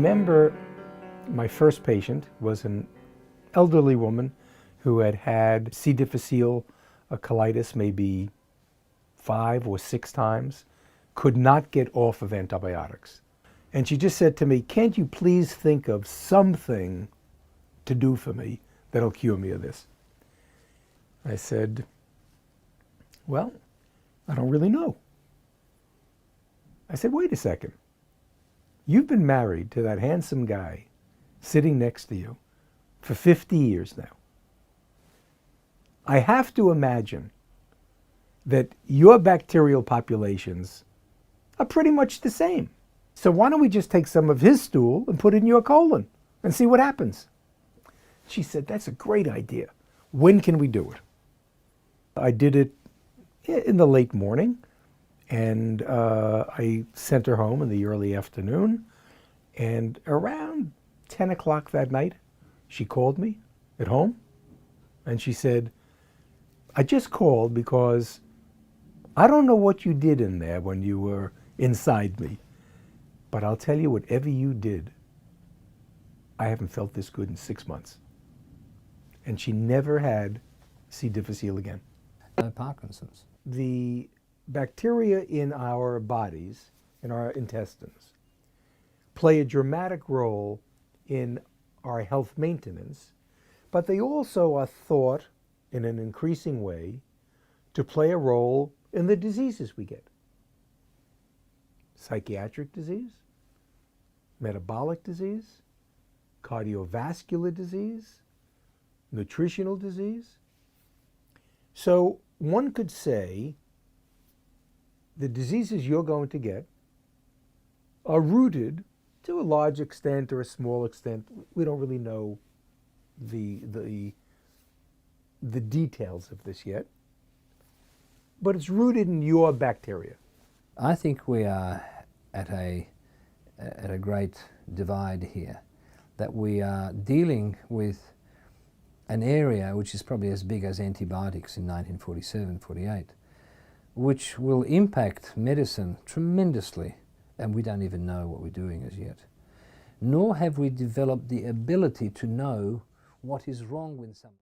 remember my first patient was an elderly woman who had had C. difficile colitis maybe 5 or 6 times, could not get off of antibiotics. And she just said to me, "Can't you please think of something to do for me that'll cure me of this?" I said, "Well, I don't really know." I said, "Wait a second. You've been married to that handsome guy sitting next to you for 50 years now. I have to imagine that your bacterial populations are pretty much the same. So why don't we just take some of his stool and put it in your colon and see what happens?" She said, "That's a great idea. When can we do it?" I did it in the late morning, and I sent her home in the early afternoon. And around 10 o'clock that night, she called me at home, and she said, "I just called because I don't know what you did in there when you were inside me, but I'll tell you, whatever you did, I haven't felt this good in 6 months." And she never had C. difficile again. Parkinson's. The bacteria in our bodies, in our intestines, play a dramatic role in our health maintenance, but they also are thought in an increasing way to play a role in the diseases we get. Psychiatric disease, metabolic disease, cardiovascular disease, nutritional disease. So one could say the diseases you're going to get are rooted to a large extent or a small extent. We don't really know the details of this yet, but it's rooted in your bacteria. I think we are at a great divide here, that we are dealing with an area which is probably as big as antibiotics in 1947-48, which will impact medicine tremendously, and we don't even know what we're doing as yet. Nor have we developed the ability to know what is wrong with some.